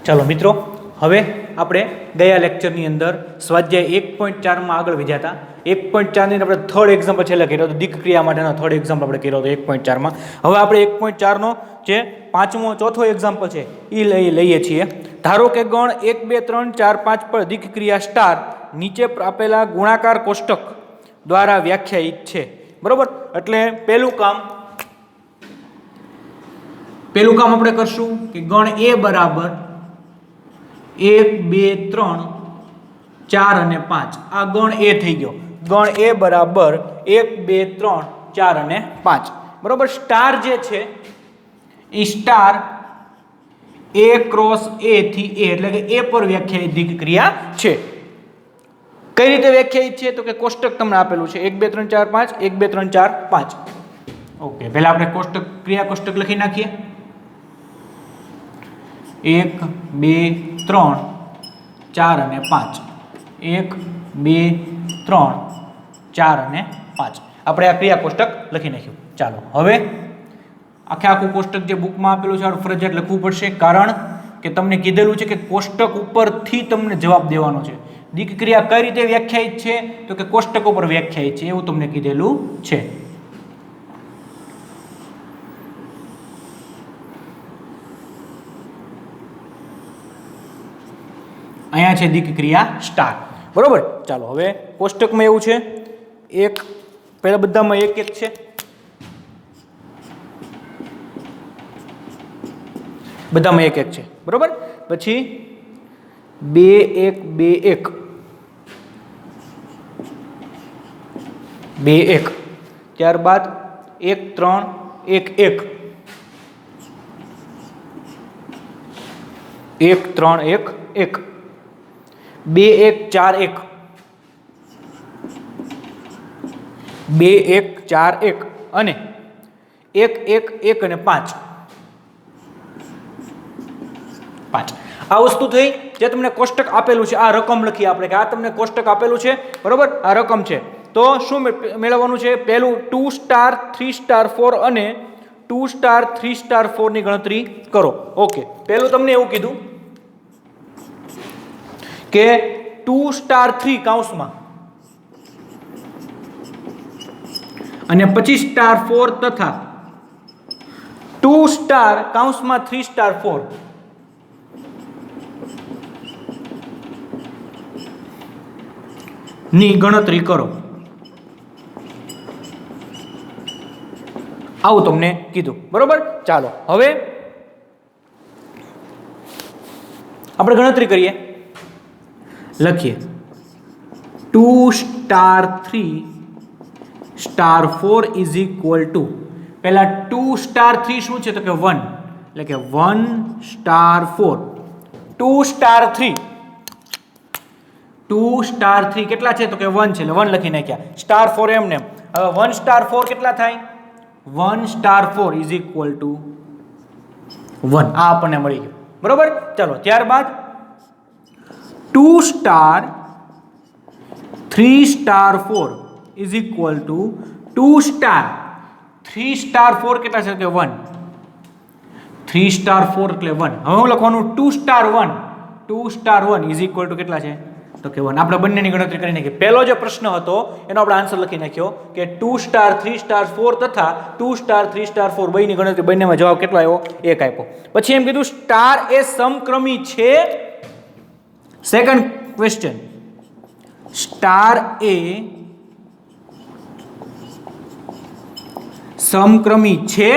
ચાલો મિત્રો, હવે આપણે ગયા લેક્ચરની અંદર સ્વાધ્યાય 1.4 માં આગળ વધ્યા હતા. 1.4 ની આપણે થર્ડ એક્ઝામ્પલ છેલ્લે કર્યો હતો, દીક ક્રિયા માટેનો થર્ડ એક્ઝામ્પલ આપણે કર્યો હતો 1.4 માં. હવે આપણે 1.4 નો જે ચોથો એક્ઝામ્પલ છે એ લઈએ છીએ. ધારો કે ગણ 1 2 3 4 5 પર દીક ક્રિયા સ્ટાર નીચે આપેલા ગુણાકાર કોષ્ટક દ્વારા વ્યાખ્યાયિત છે. બરોબર, એટલે પહેલું કામ આપણે કરશું કે ગણ એ બરાબર 1 2 3 4 અને 5. આ ગણ એ થઈ ગયો. ગણ એ બરાબર 1 2 3 4 અને 5. બરોબર, સ્ટાર જે છે એ સ્ટાર એ ક્રોસ એ થી એ એટલે કે એ પર વ્યાખ્યાયિત દીક ક્રિયા છે. કઈ રીતે વ્યાખ્યાયિત છે? તો કે કોષ્ટક તમને આપેલું છે 1 2 3 4 5 1 2 3 4 5. ઓકે, પહેલા આપણે કોષ્ટક ક્રિયા કોષ્ટક લખી નાખીએ. 1 2 3 4 અને 5. 1 2 3 4 અને 5. આપણે આ ક્રિયા કોષ્ટક લખી નાખ્યું. ચાલો, હવે આખું કોષ્ટક જે બુકમાં આપેલું છે ફરજિયાત લખવું પડશે, કારણ કે તમને કીધેલું છે કે કોષ્ટક ઉપરથી તમને જવાબ દેવાનો છે. દીક ક્રિયા કઈ રીતે વ્યાખ્યાયિત છે? તો કે કોષ્ટક ઉપર વ્યાખ્યાયિત છે, એવું તમને કીધેલું છે. અહીંયા છે દીક ક્રિયા સ્ટાર. બરોબર, ચાલો હવે કોષ્ટકમાં એવું છે, એક પહેલા બધામાં 1 1 છે, બધામાં 1 1 છે. બરોબર, પછી 2 1 2 1 2 1, ત્યારબાદ 1 3 1 1 1 3 1 1 2 1 4 1 2 1 4 1 અને 1 1 1 અને 5. આ વસ્તુ થઈ જે તમને કોષ્ટક આપેલું છે. આ રકમ લખી આપણે કે આ તમને કોષ્ટક આપેલું છે. બરોબર, આ રકમ છે. તો શું મેળવવાનું છે? પહેલું 2 સ્ટાર 3 સ્ટાર 4 અને 2 સ્ટાર 3 સ્ટાર 4 ની ગણતરી કરો. ઓકે, પહેલું તમને એવું કીધું કે 2 સ્ટાર 3 કૌંસમાં અને પછી સ્ટાર 4 તથા 2 સ્ટાર કૌંસમાં 3 સ્ટાર 4 ની ગણતરી કરો. આવું તમને કીધું. બરોબર, ચાલો હવે આપણે ગણતરી કરીએ. લખીએ 2 star 3 star 4 is equal to, પહેલા 2 સ્ટાર 3 શું છે? તો કે 1, એટલે કે 1 સ્ટાર 4. 2 સ્ટાર 3 2 સ્ટાર 3 કેટલા છે? તો કે 1 છે, એટલે 1 લખી નાખ્યા. સ્ટાર 4 એમને. હવે 1 સ્ટાર 4 કેટલા થાય? 1 સ્ટાર 4 ઇઝ ઇક્વલ ટુ 1. આ આપણને મળી ગયું. બરોબર, ચાલો ત્યારબાદ 2 star 3 star 4 is equal to 2 star 3 star 4 કેટલા છે? કે 1. 3 સ્ટાર 4 એટલે 1. હવે હું લખવાનું 2 star 1. 2 star 1 is equal to કેટલા છે? તો કે 1. આપણે બંનેની ગણતરી કરી નાખી. પહેલો જે પ્રશ્ન હતો એનો આપણે આન્સર લખી નાખ્યો કે 2 સ્ટાર 3 સ્ટાર 4 તથા 2 સ્ટાર 3 સ્ટાર 4 બંનેની ગણતરી, બંનેમાં જવાબ કેટલો આવ્યો? 1 આપ્યો. પછી એમ કીધું સ્ટાર એ સમક્રમી છે. સેકન્ડ ક્વેશ્ચન, સ્ટાર એ સમક્રમી છે?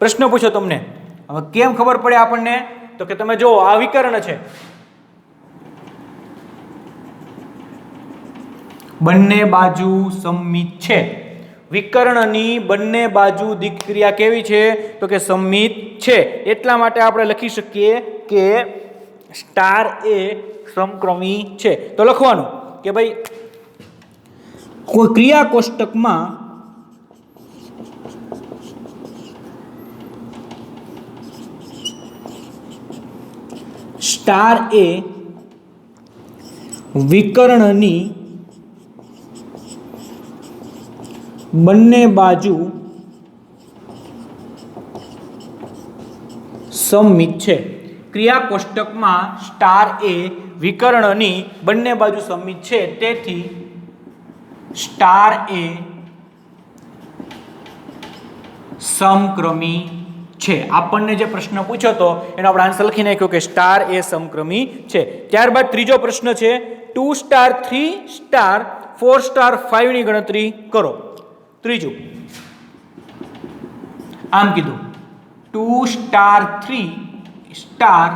પ્રશ્ન પૂછો તમને. હવે કેમ ખબર પડે આપણને? તો કે તમે જો આ વિકર્ણ છે, બંને બાજુ સમમિત છે. વિકર્ણની બંને બાજુ દીક ક્રિયા કેવી છે? તો કે સમમિત છે. એટલા માટે આપણે લખી શકીએ કે સ્ટાર એ સમક્રમી છે. તો લખવાનું કે ભાઈ કોઈ ક્રિયા કોષ્ટકમાં સ્ટાર એ વિકર્ણની બંને બાજુ સમમિત છે. ક્રિયા કોષ્ટકમાં સ્ટાર એ વિકર્ણની બંને બાજુ સમિત છે, તેથી સ્ટાર એ સમક્રમી છે. આપણને જે પ્રશ્ન પૂછ્યો હતો એનો આપણે આન્સર લખી નાખ્યો કે સ્ટાર એ સમક્રમી છે. ત્યારબાદ ત્રીજો પ્રશ્ન છે 2 સ્ટાર 3 સ્ટાર 4 સ્ટાર 5 ની ગણતરી કરો. ત્રીજું આમ કીધું 2 સ્ટાર 3 સ્ટાર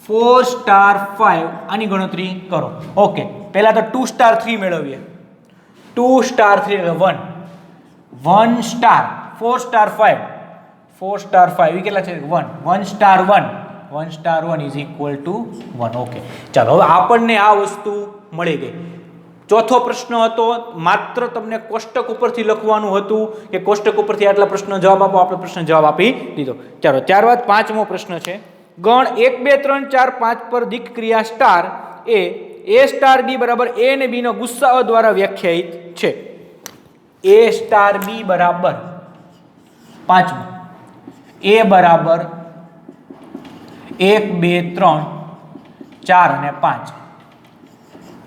4 સ્ટાર 5 આની ગણતરી કરો. ઓકે, પહેલા તો 2 સ્ટાર 3 મેળવીએ. 2 સ્ટાર 3 એટલે 1 1 સ્ટાર 4 સ્ટાર 5 4 સ્ટાર 5 એ કેટલા છે? 1 1 star 1 1 star 1 is equal to 1. Okay, ચાલો હવે આપણને આ વસ્તુ મળી ગઈ. ચોથો પ્રશ્ન હતો માત્ર તમને કોષ્ટક ઉપરથી લખવાનું હતું કે કોષ્ટક ઉપરથી આટલા પ્રશ્નો જવાબ આપો. આપણે પ્રશ્ન જવાબ આપી દીધો. ચાલો ત્યારબાદ પાંચમો પ્રશ્ન છે ગણ 1 2 3 4 5 પર દીક ક્રિયા સ્ટાર એ સ્ટાર બી બરાબર એ અને બી નો ગુસ્સાઓ દ્વારા વ્યાખ્યાયિત છે. એ સ્ટાર બી બરાબર પાંચમું એ બરાબર 1 2 3 4 અને 5.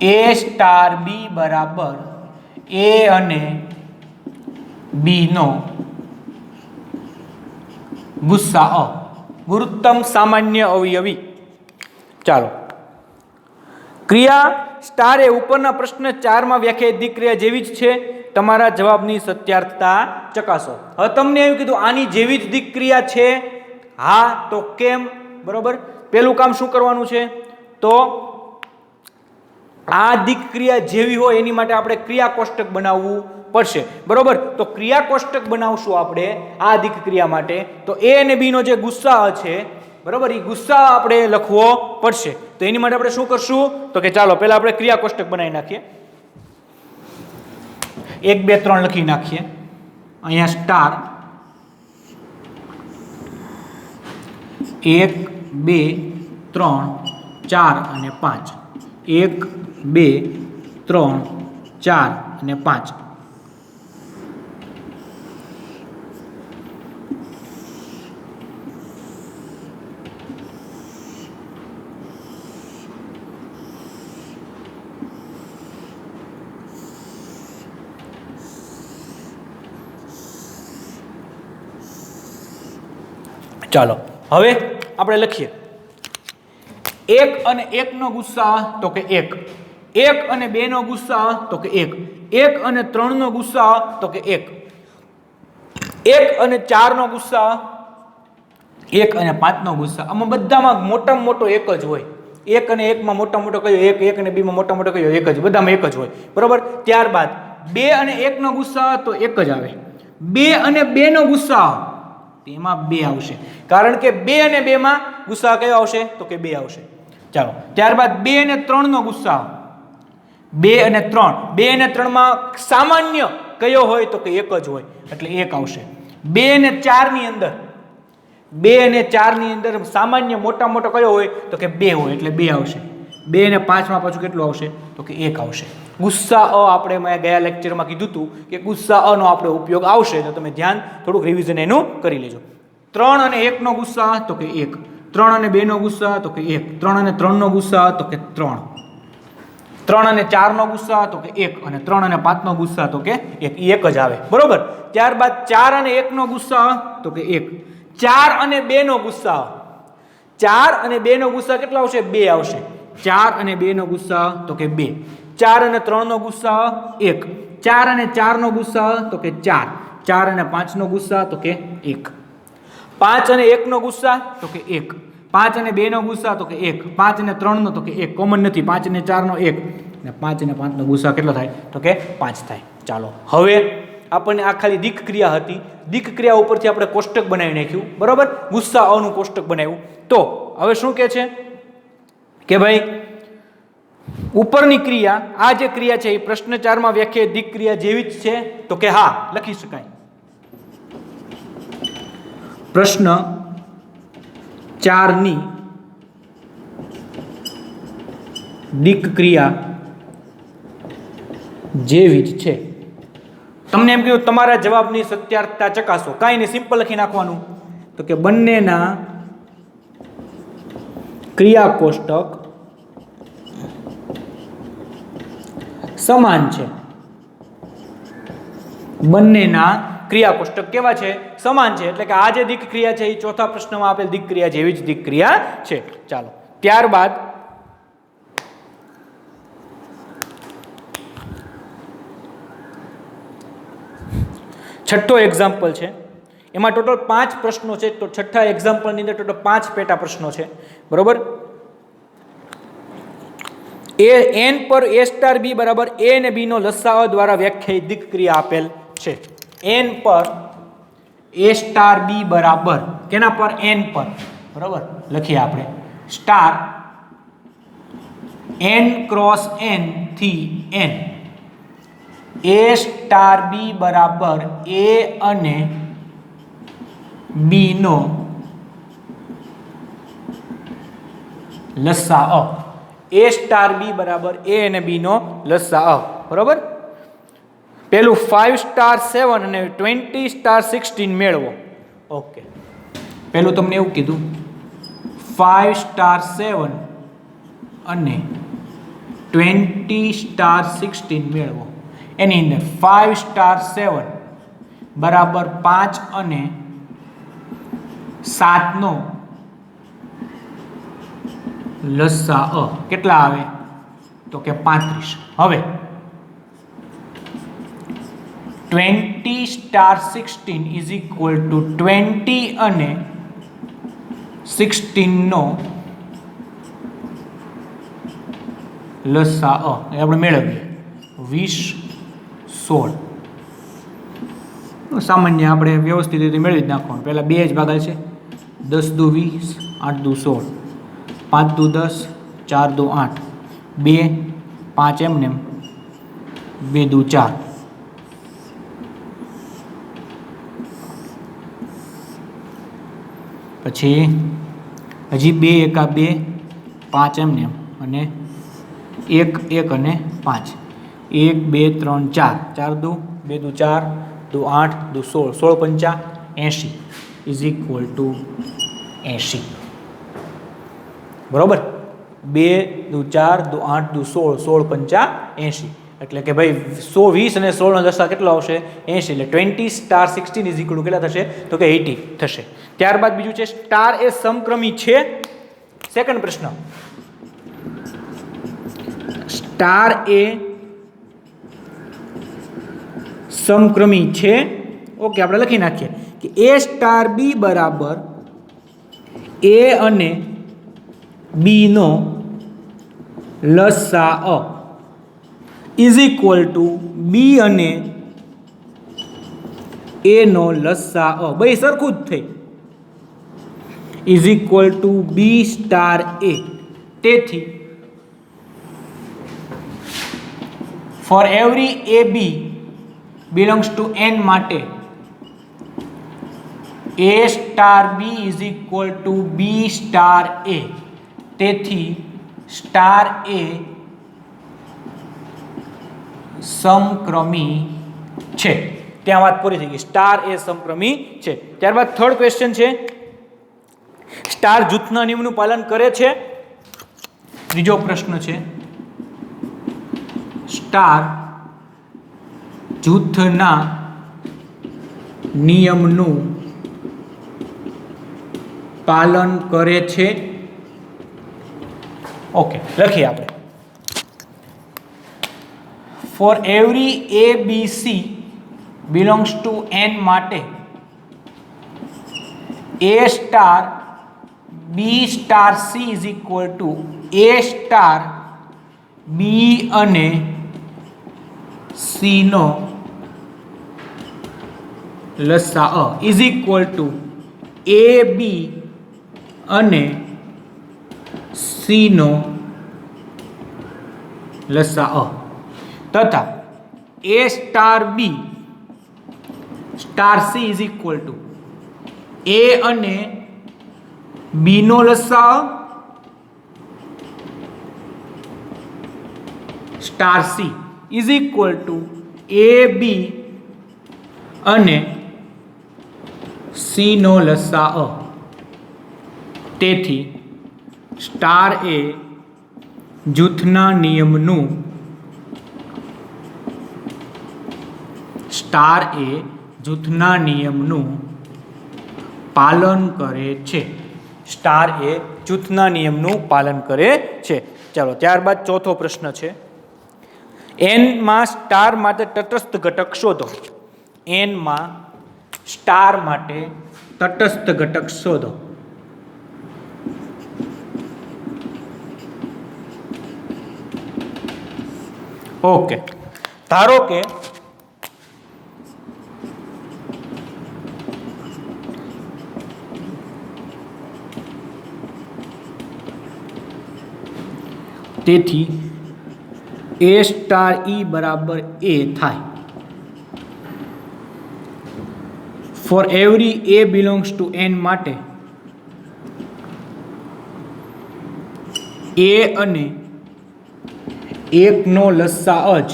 એ સ્ટાર બી બરાબર એ અને બી નો ગુસ્સાઓ ગુરુત્તમ સામાન્ય અવયવી. ચાલો ક્રિયા સ્ટાર એ ઉપરના પ્રશ્ન 4 માં વ્યાખ્યાયિત દીક ક્રિયા જેવી જ છે. તમારા જવાબની સત્યાર્થતા ચકાસો. હવે તમને એવું કીધું આની જેવી જ દીક ક્રિયા છે. હા તો કેમ? બરોબર, પેલું કામ શું કરવાનું છે તો આ દીક ક્રિયા જેવી હોય એની માટે આપણે ક્રિયા કોષ્ટક બનાવવું પડશે. બરોબર, તો ક્રિયા કોષ્ટક બનાવશું આપણે આ દીક ક્રિયા માટે. તો એ અને બી નો જે ગુસ્સા છે બરોબર એ ગુસ્સા આપણે લખવો પડશે. તો એની માટે આપણે શું કરશું તો કે ચાલો પહેલા આપણે ક્રિયા કોષ્ટક બનાવી નાખીએ. 1 2 3 લખી નાખીએ. અહીંયા સ્ટાર 1 2 3 4 અને 5 1 2 3 4 અને 5. ચાલો હવે આપણે લખીએ 1 અને 1 નો ગુસ્સા તો કે 1 1 અને 2 નો ગુસ્સા તો કે 1 1 અને 3 નો ગુસ્સા તો કે 1 1 અને 4 નો ગુસ્સા 1 અને 5 નો ગુસ્સા. આમાં બધામાં મોટામાં મોટો એક જ હોય. 1 અને 1 માં મોટા મોટો કયો 1 1 અને 2 માં મોટા મોટો કયો એક જ. બધામાં એક જ હોય. બરોબર, ત્યારબાદ 2 અને 1 નો ગુસ્સા તો એક જ આવે. 2 અને 2 નો ગુસ્સા તેમાં 2 આવશે કારણ કે 2 અને 2 માં ગુસ્સા કયો આવશે તો કે 2 આવશે. ચાલો ત્યારબાદ 2 અને 3 નો ગુસ્સા 2 અને 3 2 અને 3 માં સામાન્ય કયો હોય તો કે એક જ હોય એટલે 1 આવશે. 2 અને 4 ની અંદર 2 અને 4 ની અંદર સામાન્ય મોટા મોટો કયો હોય તો કે 2 હોય એટલે 2 આવશે. 2 અને 5 માં પાછું કેટલું આવશે તો કે 1 આવશે. ગુસ્સા આપણે મેં ગયા લેક્ચરમાં કીધું હતું કે ગુસ્સા નો આપણે ઉપયોગ આવશે તો તમે ધ્યાન થોડુંક રિવિઝન એનું કરી લેજો. 3 અને 1 નો ગુસ્સા તો કે 1 3 અને 2 નો ગુસ્સા તો કે 1 3 અને 3 નો ગુસ્સા તો કે 3 3 અને 4 નો ગુસ્સા તો કે 1 અને 3 અને 5 નો ગુસ્સા તો કે 1 એક જ આવે. બરોબર, ત્યારબાદ 4 અને 1 નો ગુસ્સા તો કે 1 4 અને 2 નો ગુસ્સા 4 અને 2 નો ગુસ્સા કેટલા આવશે 2 આવશે. 4 અને 2 નો ગુસ્સા તો કે 2 4 અને 3 નો ગુસ્સા 1 4 અને 4 નો ગુસ્સા તો કે 4 4 અને 5 નો ગુસ્સા તો કે 1 5 અને 1 નો ગુસ્સા તો કે 1 5 અને 2 નો ગુસ્સા તો કે 1 5 અને 3 નો તો કે 1 કોમન નથી 5 અને 4 નો 1 અને 5 અને 5 નો ગુસ્સા કેટલો થાય તો કે 5 થાય. ચાલો હવે આપણને આ ખાલી દીક ક્રિયા હતી. દીક ક્રિયા ઉપરથી આપણે કોષ્ટક બનાવી નાખ્યું. બરોબર, ગુસ્સાઓનું કોષ્ટક બનાવ્યું. તો હવે શું કહે છે કે ભાઈ ઉપરની ક્રિયા આ જે ક્રિયા છે એ પ્રશ્ન 4 માં વ્યાખ્યાયિત દીક ક્રિયા જેવી જ છે તો કે હા લખી શકાય. પ્રશ્ન 4 ની દીક ક્રિયા જેવી જ છે. તમને એમ કહ્યું તમારા જવાબની સત્યાર્થતા ચકાસો. કાંઈ નહીં, સિમ્પલ લખી નાખવાનું તો કે બંનેના ક્રિયા કોષ્ટક સમાન છે. બંનેના ક્રિયા કોષ્ટક કેવા છે? સમાન છે. એટલે કે આ જે દિક ક્રિયા છે એ ચોથા પ્રશ્નમાં આપેલ દિક ક્રિયા જેવી જ દિક ક્રિયા છે. ચાલો, ત્યારબાદ છઠ્ઠો એક્ઝામ્પલ છે. એમાં ટોટલ 5 પ્રશ્નો છે. તો છઠ્ઠા એક્ઝામ્પલની અંદર ટોટલ 5 પેટા પ્રશ્નો છે. બરોબર. n પર a સ્ટાર b બરાબર a અને b નો લસાઅ દ્વારા વ્યાખ્યાયિત દિક ક્રિયા આપેલ છે. n પર a સ્ટાર b બરાબર કેના પર? n પર. બરાબર, લખીએ આપણે સ્ટાર n ક્રોસ n થી n a સ્ટાર b બરાબર a અને b નો લસાઅ. a સ્ટાર b બરાબર a અને b નો લસાઅ. બરાબર. પેલું 5 સ્ટાર 7 અને 20 સ્ટાર 16 મેળવો. ઓકે, પેલું તમને એવું કીધું 5 સ્ટાર 7 અને 20 સ્ટાર 16 મેળવો. એની અંદર 5 સ્ટાર 7 બરાબર 5 અને 7 નો લસાઅ કેટલા આવે? તો કે 35. હવે 20 સ્ટાર 16 ઇઝ ઇક્વલ ટુ 20 અને 16 નો લસાઅ એ આપણે મેળવીએ 20 16. સામાન્ય આપણે વ્યવસ્થિત રીતે મેળવી જ નાખવાનું. પહેલાં 2 જ ભાગાલ છે. 10 દુ 20, 8 દુ 16, 5 દુ 10, 4 દુ 8, 2 5 એમને 2 દુ 4. પછી હજી 2 એકા 2, 5 એમને અને 1 1 અને 5. 1 2 3 4, 4 દુ 2 દુ 4 દુ 8 દુ 16, 16 પંચા 80 ઇઝ ઇક્વલ ટુ 80. બરોબર. 2 દુ 4 દુ 8 દુ 16, 16 પંચા 80. એટલે કે ભાઈ 120 અને 16 નો લસાઅ કેટલો આવશે? 80. એટલે 20 સ્ટાર 16 ઇઝ ઇક્વલ ટુ કેટલા થશે? તો કે 80 થશે. ત્યારબાદ બીજું છે સ્ટાર એ સમક્રમી છે. સેકન્ડ પ્રશ્ન, સ્ટાર એ સમક્રમી છે. ઓકે, આપણે લખી નાખીએ કે a સ્ટાર b બરાબર a અને b નો લસાઅ ઇઝ ઇક્વલ ટુ b અને a નો લસાઅ બે સરખું જ થઈ is equal to b star a. તેથી for every ab belongs to n માટે a star b is equal to b star a. તેથી સ્ટાર a સમક્રમી છે. ત્યાં વાત પૂરી થઈ ગઈ. સ્ટાર એ સમક્રમી છે. ત્યારબાદ થર્ડ ક્વેશ્ચન છે સ્ટાર જૂથના નિયમનું પાલન કરે છે. ત્રીજો પ્રશ્ન છે સ્ટાર જૂથના નિયમનું પાલન કરે છે. ઓકે, લખીએ આપણે for every a b c belongs to n માટે a star b star c is equal to a star b અને c નો લસાઅ is equal to a b અને c નો લસાઅ તથા a star b star c is equal to a અને b નો લસાઅ star c is equal to a b અને c નો લસાઅ. તેથી સ્ટાર એ જૂથના નિયમનું પાલન કરે છે. સ્ટાર એ જૂથના નિયમનું પાલન કરે છે. ચાલો ત્યારબાદ ચોથો પ્રશ્ન છે, n માં સ્ટાર માટે તટસ્થ ઘટક શોધો. n માં સ્ટાર માટે તટસ્થ ઘટક શોધો. ઓકે, ધારો કે તેથી A સ્ટાર E બરાબર A થાય. For every A belongs to N માટે A અને 1 નો લસાઅ જ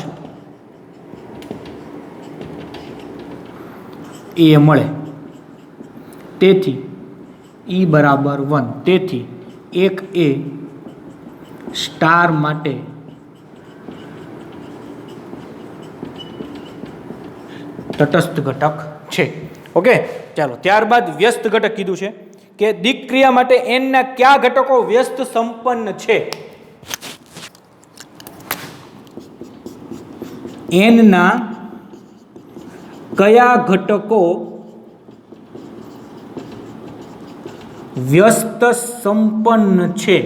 A મળે. તેથી E બરાબર 1. તેથી 1 એ સ્ટાર માટે તટસ્થ ઘટક છે. ઓકે, ચાલો ત્યારબાદ વ્યસ્ત ઘટક કીધું છે કે દીક ક્રિયા માટે n ના કયા ઘટકો વ્યસ્ત સંપન્ન છે. n ના કયા ઘટકો વ્યસ્ત સંપન્ન છે.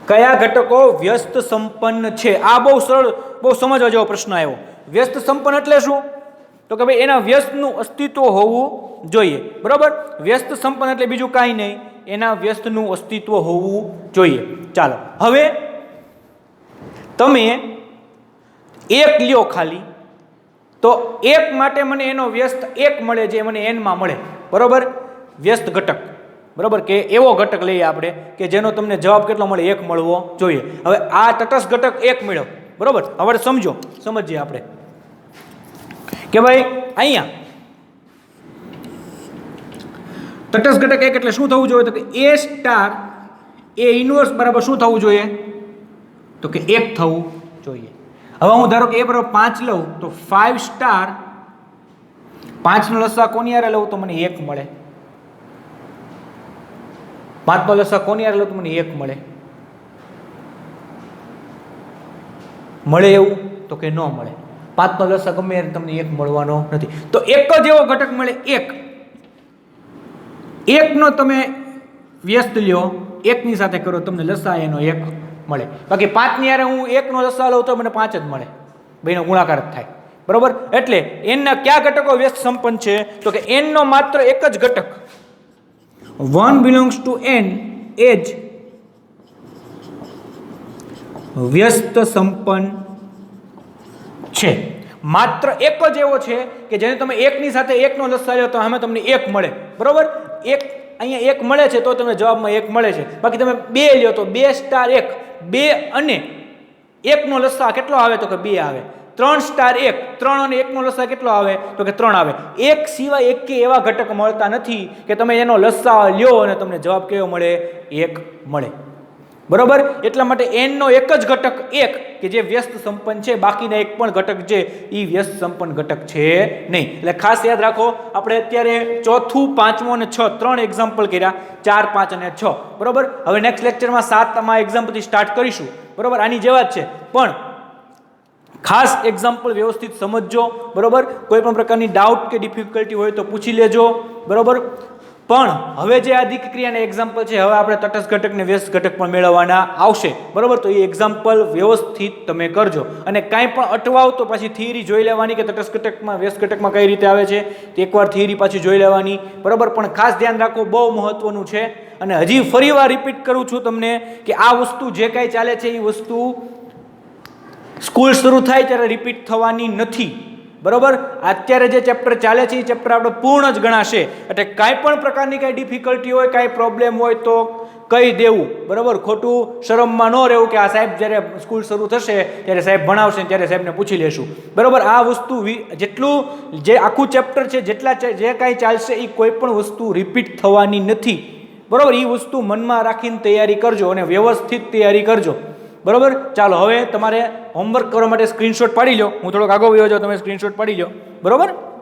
કયા ઘટકો વ્યસ્ત સંપન્ન છે. આ બહુ સરળ, બહુ સમજવા જેવો પ્રશ્ન આવ્યો. વ્યસ્ત સંપન્ન એટલે શું? તો કે ભાઈ એના વ્યસ્તનું અસ્તિત્વ હોવું જોઈએ. બરોબર, વ્યસ્ત સંપન્ન એટલે બીજું કાંઈ નહીં, એના વ્યસ્તનું અસ્તિત્વ હોવું જોઈએ. ચાલો હવે તમે એક લ્યો ખાલી, તો એક માટે મને એનો વ્યસ્ત એક મળે જે મને n માં મળે. બરોબર, વ્યસ્ત ઘટક. બરોબર, કે એવો ઘટક લઈએ આપણે કે જેનો તમને જવાબ કેટલો મળે, એક મળવો જોઈએ. હવે આ તટસ્થ ઘટક એક મળ્યો. બરોબર, હવે સમજીએ આપણે કે ભાઈ અહીંયા તટસ્થ ઘટક એક એટલે શું થવું જોઈએ? તો કે A સ્ટાર A ઇન્વર્સ બરાબર શું થવું જોઈએ? તો કે 1 થવું જોઈએ. હવે હું ધારો કે A બરાબર 5 લઉં તો 5 સ્ટાર 5 નો લસા કોની હારે લઉં તો મને 1 મળે. 5 નો લસા કોની હારે લઉં તો મને 1 મળે. મળે એવું? તો કે ન મળે. 5 નો લસા ગમે ત્યારે તમને 1 મળવાનો નથી. તો એક જ એવો ઘટક મળે, 1 નો તમે વ્યસ્ત લ્યો, 1 ની સાથે કરો, તમને લસા એનો 1 મળે. બાકી 5 ની હારે હું 1 નો લસા લઉં તો મને 5 જ મળે, બેનો ગુણાકાર જ થાય. બરોબર, એટલે n ના કયા ઘટકો વ્યસ્ત સંપન્ન છે? તો કે n નો માત્ર એક જ ઘટક 1 બિલોંગ્સ ટુ n એ જ વ્યસ્ત સંપન્ન છે. માત્ર એક જ એવો છે કે જેને તમે 1 ની સાથે 1 નો લસા લ્યો તો આમાં તમને 1 મળે. બરોબર, અહીંયા 1 મળે છે તો તમને જવાબમાં 1 મળે છે. બાકી તમે 2 લ્યો તો 2 સ્ટાર 1, 2 અને 1 નો લસા કેટલો આવે? તો કે 2 આવે. 3 સ્ટાર 1, 3 અને 1 નો લસા કેટલો આવે? તો કે 3 આવે. એક સિવાય એક કે એવા ઘટક મળતા નથી કે તમે એનો લસા લ્યો અને તમને જવાબ કેવો મળે? 1 મળે. બરોબર, એટલા માટે n નો એક જ ઘટક 1 કે જે વ્યસ્ત સંપન્ન છે, બાકીના એક પણ ઘટક છે એ વ્યસ્ત સંપન્ન ઘટક છે નહીં. એટલે ખાસ યાદ રાખો, આપણે અત્યારે ચોથું, પાંચમું અને 6 3 એક્ઝામ્પલ કર્યા, 4, 5 અને 6. બરોબર, હવે નેક્સ્ટ લેક્ચરમાં 7 એક્ઝામ્પલથી સ્ટાર્ટ કરીશું. બરોબર, આની જેવા જ છે, પણ ખાસ એક્ઝામ્પલ વ્યવસ્થિત સમજજો. બરોબર, કોઈ પણ પ્રકારની ડાઉટ કે ડિફિકલ્ટી હોય તો પૂછી લેજો. બરોબર, પણ હવે જે આ દીક ક્રિયાના એક્ઝામ્પલ છે, હવે આપણે તટસ્થ ઘટક ને વ્યસ્ત ઘટક પણ મેળવવાના આવશે. બરોબર, તો એ એક્ઝામ્પલ વ્યવસ્થિત તમે કરજો. અને કાંઈ પણ અટવાવ તો પાછી થિયરી જોઈ લેવાની કે તટસ્થ ઘટકમાં વ્યસ્ત ઘટકમાં કઈ રીતે આવે છે, તો એકવાર થિયરી પાછી જોઈ લેવાની. બરોબર, પણ ખાસ ધ્યાન રાખો, બહુ મહત્વનું છે. અને હજી ફરીવાર રિપીટ કરું છું તમને કે આ વસ્તુ જે કાંઈ ચાલે છે એ વસ્તુ સ્કૂલ શરૂ થાય ત્યારે રિપીટ થવાની નથી. બરોબર, અત્યારે જે ચેપ્ટર ચાલે છે એ ચેપ્ટર આપણે પૂર્ણ જ ગણાશે. એટલે કાંઈ પણ પ્રકારની કાંઈ ડિફિકલ્ટી હોય, કાંઈ પ્રોબ્લેમ હોય તો કહી દેવું. બરોબર, ખોટું શરમમાં ન રહેવું કે આ સાહેબ જ્યારે સ્કૂલ શરૂ થશે ત્યારે સાહેબ ભણાવશે ત્યારે સાહેબને પૂછી લેશું. બરોબર, આ વસ્તુ જેટલું જે આખું ચેપ્ટર છે, જે કાંઈ ચાલશે એ કોઈ પણ વસ્તુ રિપીટ થવાની નથી. બરાબર, એ વસ્તુ મનમાં રાખીને તૈયારી કરજો અને વ્યવસ્થિત તૈયારી કરજો. બરાબર, ચાલો હવે તમારે હોમવર્ક કરવા માટે સ્ક્રીનશોટ પાડી લો. હું થોડોક આગળ વયો જાઉં, તમે સ્ક્રીનશોટ પાડી લો. બરાબર.